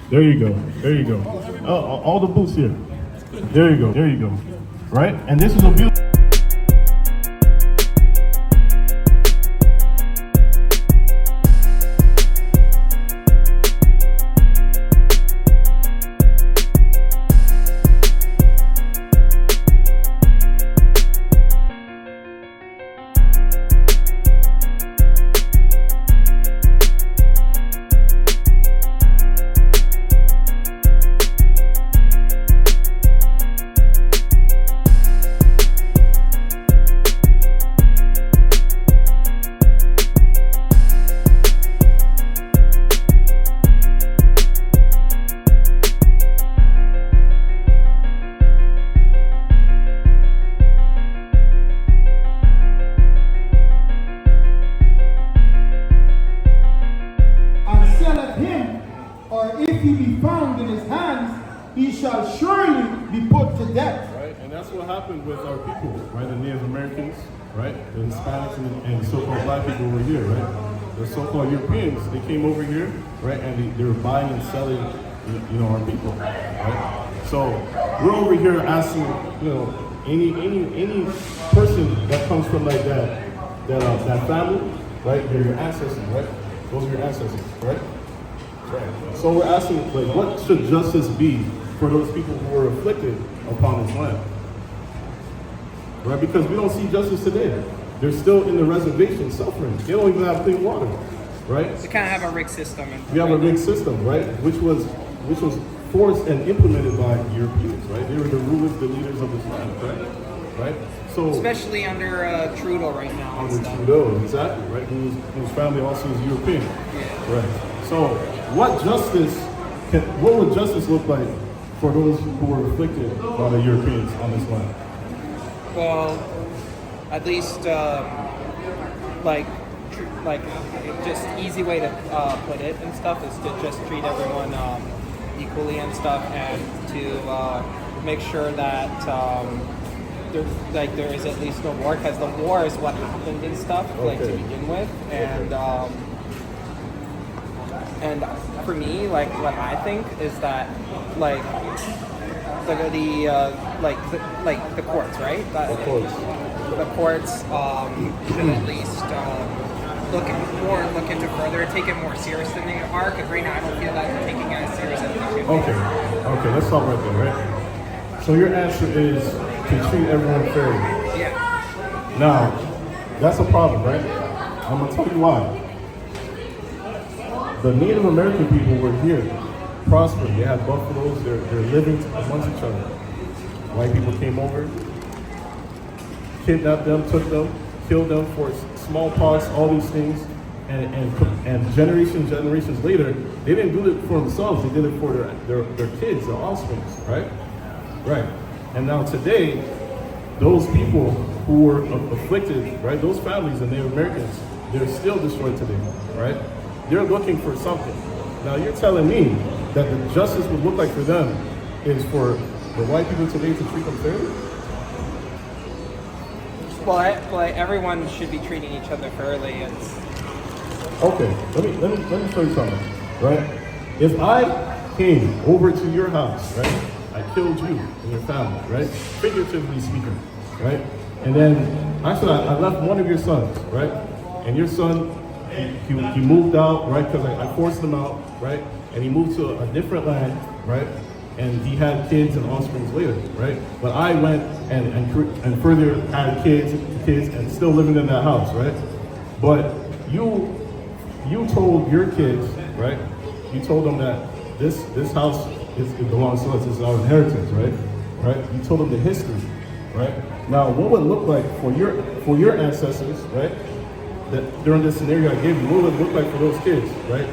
There you go. There you go. All the boots here. There you go. There you go. Right? And this is a beautiful. He shall surely be put to death. Right, and that's what happened with our people, right? The Native Americans, right? The Hispanics and so-called black people over here, right? The so-called Europeans, they came over here, right? And they were buying and selling, our people, right? So we're over here asking, any person that comes from like that family, right? They're your ancestors, right? Those are your ancestors, right? Right. So we're asking, like, what should justice be for those people who were afflicted upon this land? Right? Because we don't see justice today. They're still in the reservation suffering. They don't even have clean water. Right? We kind of have a rigged system. We have a rigged system, right? Which was forced and implemented by Europeans, right? They were the rulers, the leaders of this land, right? So especially under Trudeau right now. Under Trudeau, exactly, right? Whose family also is European. Yeah. Right. So what would justice look like for those who were afflicted by the Europeans on this land? Well, at least just easy way to put it and stuff is to just treat everyone equally and stuff, and to make sure that there is at least no war, because the war is what happened and stuff, like, to begin with, and for me, like, what I think is that, like, the courts, right? The courts should at least look into further, take it more serious than they are. Because right now, I don't feel that they're taking it as serious as they should. Okay, let's stop right there, right? So your answer is to treat everyone fairly. Yeah. Now, that's a problem, right? I'm gonna tell you why. The Native American people were here, prospered. They had buffaloes. They're living amongst each other. White people came over, kidnapped them, took them, killed them for smallpox, all these things, and generations later, they didn't do it for themselves. They did it for their kids, their offspring, right? Right. And now today, those people who were afflicted, right? Those families, the Native Americans, they're still destroyed today, right? They're looking for something. Now you're telling me that the justice would look like for them is for the white people today to treat them fairly? Well, everyone should be treating each other fairly. Okay, let me show you something, right? If I came over to your house, right? I killed you and your family, right? Figuratively speaking, right? And then actually I left one of your sons, right? And your son, he moved out, right? Because I forced him out, right? And he moved to a different land, right? And he had kids and offspring later, right? But I went and further had kids and still living in that house, right? But you told your kids, right? You told them that this house it belongs to us. It's our inheritance, right? Right? You told them the history, right? Now, what would it look like for your ancestors, right? That during this scenario I gave you, what would it look like for those kids, right?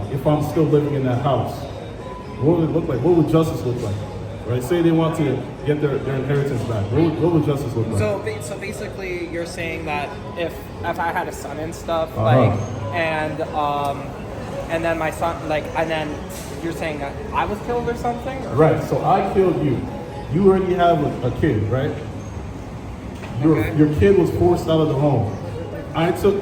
If I'm still living in that house, what would it look like? What would justice look like? Right? Say they want to get their inheritance back. What would justice look like? So basically, you're saying that if I had a son and stuff, and then my son, and then you're saying that I was killed or something? Or? Right. So I killed you. You already have a kid, right? Your kid was forced out of the home. I took,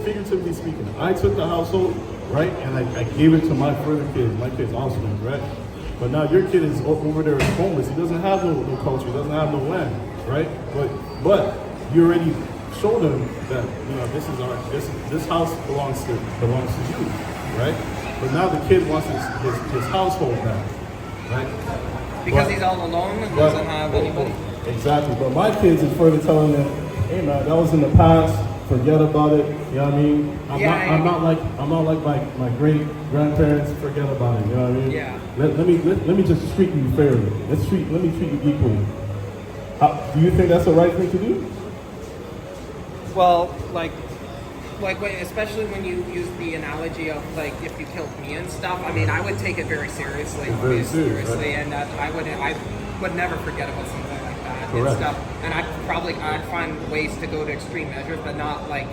figuratively speaking, I took the household, right? And I gave it to my further kids, my kids' offspring, right? But now your kid is over there homeless. He doesn't have no culture. He doesn't have no land, right? But you already showed him that this house belongs to you, right? But now the kid wants his household back, right? Because he's all alone and doesn't have anybody. Exactly. But my kids is further telling them, hey man, that was in the past. Forget about it. You know what I mean? I'm not like my great grandparents. Forget about it. You know what I mean? Yeah. Let me just treat you fairly. Let me treat you equally. Do you think that's the right thing to do? Well, especially when you use the analogy of like if you killed me and stuff. I mean, I would take it very seriously, Right? and I would never forget about something like that Correct. and stuff. And I'd find ways to go to extreme measures, but not like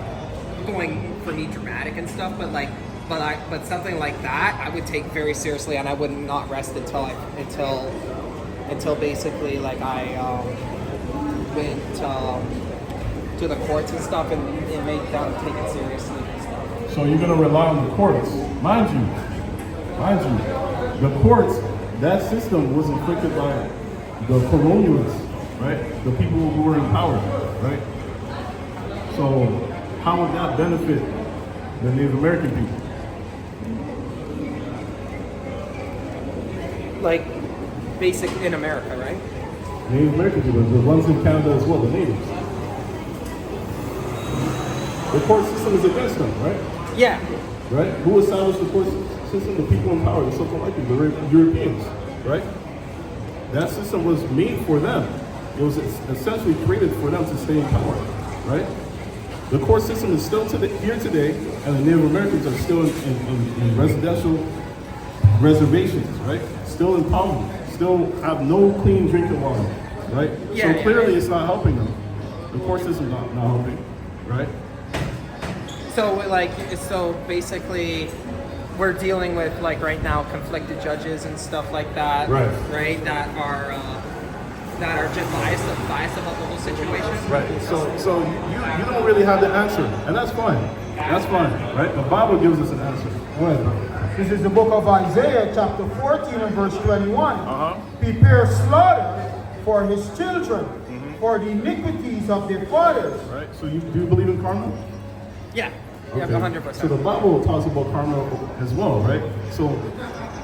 going for me dramatic and stuff. But something like that, I would take very seriously, and I would not rest until basically like I went to the courts and stuff and make them take it seriously and stuff. So you're gonna rely on the courts, mind you. The courts, that system was inflicted by the colonialists, right? The people who were in power, right? So how would that benefit the Native American people? Like basic in America, right? Native American people, the ones in Canada as well, the natives. The court system is against them, right? Yeah. Right? Who established the court system? The people in power, the so-called white people, the Europeans, right? That system was made for them. It was essentially created for them to stay in power, right? The court system is still here today, and the Native Americans are still in residential reservations, right? Still in poverty, still have no clean drinking water, right? Yeah, so clearly it's not helping them. The court system is not helping, right? So basically, we're dealing with like right now conflicted judges and stuff like that, right? That are just biased about the whole situation, right? So you don't really have the answer, and that's fine. That's fine, right? The Bible gives us an answer. Go ahead. This is the book of Isaiah, chapter 14 and verse 21. Prepare slaughter for his children, for the iniquities of their fathers. Right. So do you believe in karma? Yeah. Okay. Yeah, 100%. So the Bible talks about karma as well, right? So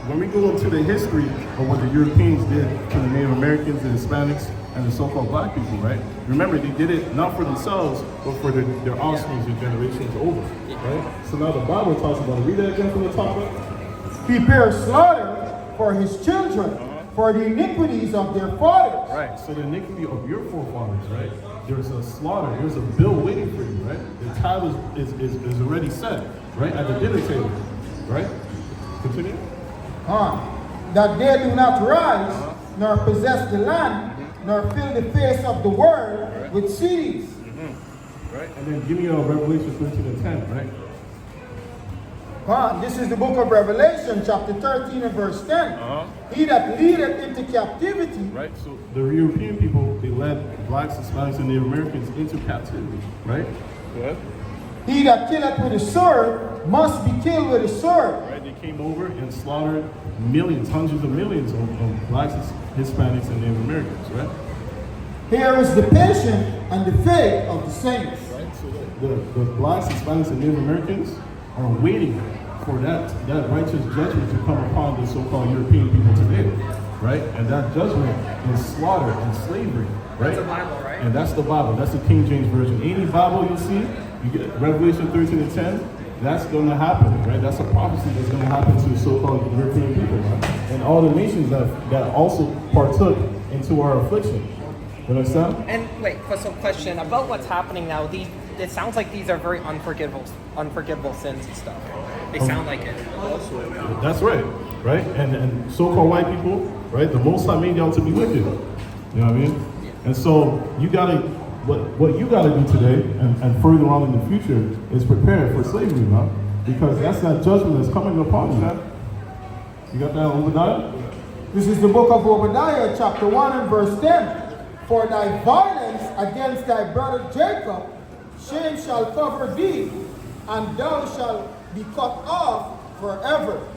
when we go into the history of what the Europeans did to the Native Americans, the Hispanics, and the so-called black people, right? Remember, they did it not for themselves, but for their offspring and generations over, right? So now the Bible talks about it. Read that again from the top up. Prepare slaughter for his children, for the iniquities of their fathers. Right. So the iniquity of your forefathers, right? There's a slaughter. There's a bill waiting for you, right? The time is already set, right? At the dinner table, right? Continue. That they do not rise, nor possess the land, nor fill the face of the world with cities. Right. And then give me Revelation 13 and 10, right? This is the book of Revelation, chapter 13 and verse 10. He that leadeth into captivity. Right, so the European people, they led blacks, Hispanics, and Native Americans into captivity, right? Yeah. He that killeth with a sword must be killed with a sword. Right, they came over and slaughtered millions, hundreds of millions of blacks, Hispanics, and Native Americans, right? Here is the patience and the faith of the saints. Right, so the blacks, Hispanics, and Native Americans are waiting for that righteous judgment to come upon the so-called European people today, right? And that judgment is slaughter and slavery, right? That's the Bible, right? And that's the Bible. That's the King James Version. Any Bible you see, you get Revelation 13 and 10, that's going to happen, right? That's a prophecy that's going to happen to the so-called European people, right? And all the nations that also partook into our affliction. You understand? And wait, so question about what's happening now. It sounds like these are very unforgivable sins and stuff. They sound like it. That's right, right? And so-called white people, right? The Most High made y'all to be wicked. You know what I mean? And so you gotta, what you gotta do today and further on in the future is prepare for slavery, man. Because that's that judgment that's coming upon you, man. You got that, Obadiah? This is the book of Obadiah, chapter 1 and verse 10. For thy violence against thy brother Jacob, shame shall cover thee, and thou shalt be cut off forever.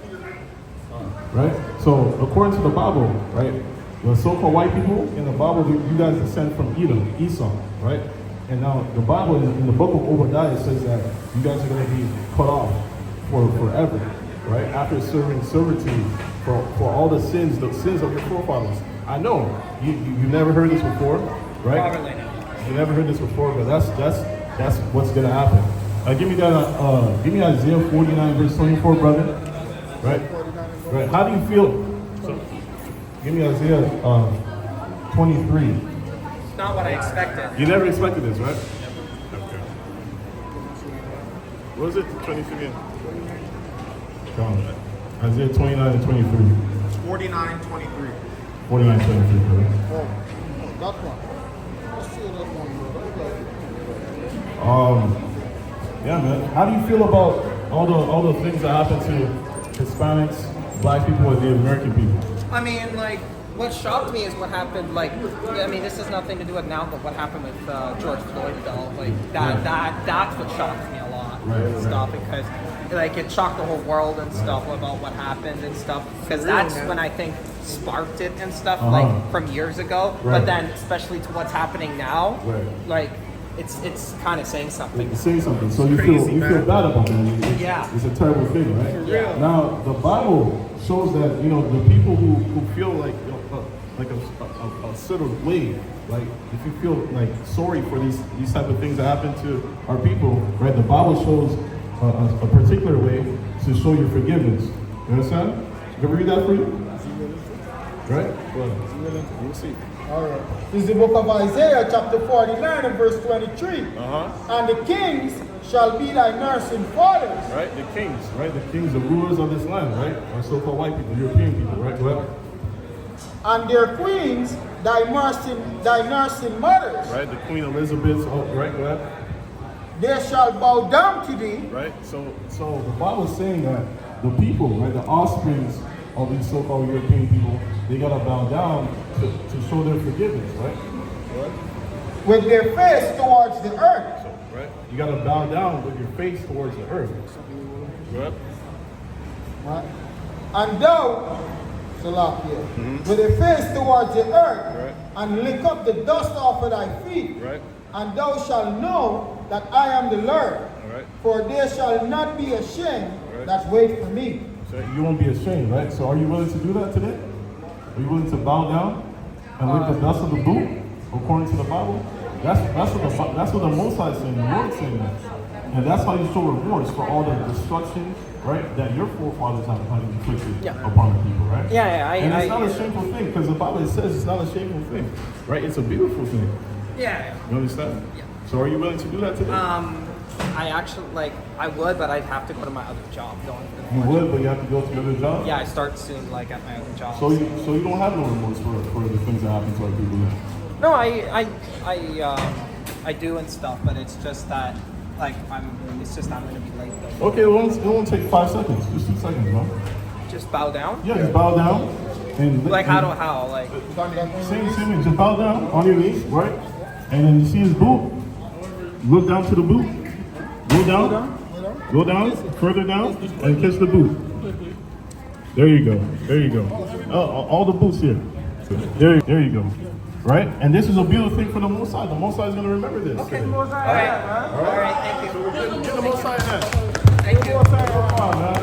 Right? So according to the Bible, right, the so-called white people in the Bible, you guys descend from Edom, Esau, right? And now the Bible in the book of Obadiah says that you guys are going to be cut off for forever, right? After serving servitude for all the sins of your forefathers. I know you never heard this before, right? Probably not. You never heard this before, but that's what's going to happen. Give me Isaiah 49 verse 24, brother. Right? Right. How do you feel? So, give me Isaiah 23. It's not what I expected. You never expected this, right? Okay. What was it? 23 again? Isaiah 29 and 23. 49, 23. 49, 23, brother. Oh, that one. Let's see that one. Yeah, man. How do you feel about all the things that happen to Hispanics, Black people, and the American people? I mean, like, what shocked me is what happened, like, I mean, this has nothing to do with now, but what happened with George Floyd, though. Like, that's what shocked me a lot and stuff, because, like, it shocked the whole world and stuff about what happened and stuff, because that's when I think sparked it and stuff, like, from years ago. But then, especially to what's happening now, like, it's kind of saying something. It's saying something. So you feel bad about that. Yeah. It's a terrible thing, right? Yeah. Now the Bible shows that the people who feel like a sort of way, like if you feel like sorry for these type of things that happen to our people, right? The Bible shows a particular way to show your forgiveness. You understand? Can we read that for you? Right? Well, we'll see. All right. This is the book of Isaiah, chapter 49 and verse 23. And the kings shall be thy nursing fathers. Right, the kings, the rulers of this land, right? Our so-called white people, European people, right? Go ahead. And their queens thy nursing mothers. Right, the Queen Elizabeth, right? Go ahead. They shall bow down to thee. Right, so the Bible is saying that the people, right, the offsprings of these so-called European people, they gotta bow down to show their forgiveness, right? With their face towards the earth. So, right? You gotta bow down with your face towards the earth. Right? Right? And thou, with a face towards the earth, and lick up the dust off of thy feet, and thou shalt know that I am the Lord. For there shall not be a shame that wait for me. So you won't be ashamed, right? So are you willing to do that today? Are you willing to bow down and lick the dust of the boot, according to the Bible? That's what the Most High is saying, the Lord is saying that. And that's how you show remorse for all the destruction, right, that your forefathers have inflicted upon the people, right? And it's not a shameful thing, because the Bible says it's not a shameful thing, right? It's a beautiful thing. Yeah. You understand? Yeah. So are you willing to do that today? I actually, I would, but I'd have to go to my other job. You would, but you have to go to your other job? Yeah, I start soon, at my other job. So you don't have no remorse for the things that happen to our people? No, I do and stuff, but it's just that, I'm going to be late though. Okay, it won't take 5 seconds, just 2 seconds, no? Just bow down? Yeah, just bow down. And how? Same thing, just bow down on your knees, right? And then you see his boot, look down to the boot. Go down, further down, and kiss the boot. There you go. All the boots here. There you go. Right? And this is a beautiful thing for the Most High. The Most High is going to remember this. Okay, Most High. All right, thank you. So we're getting the Most High in that. Thank you. Come on, man.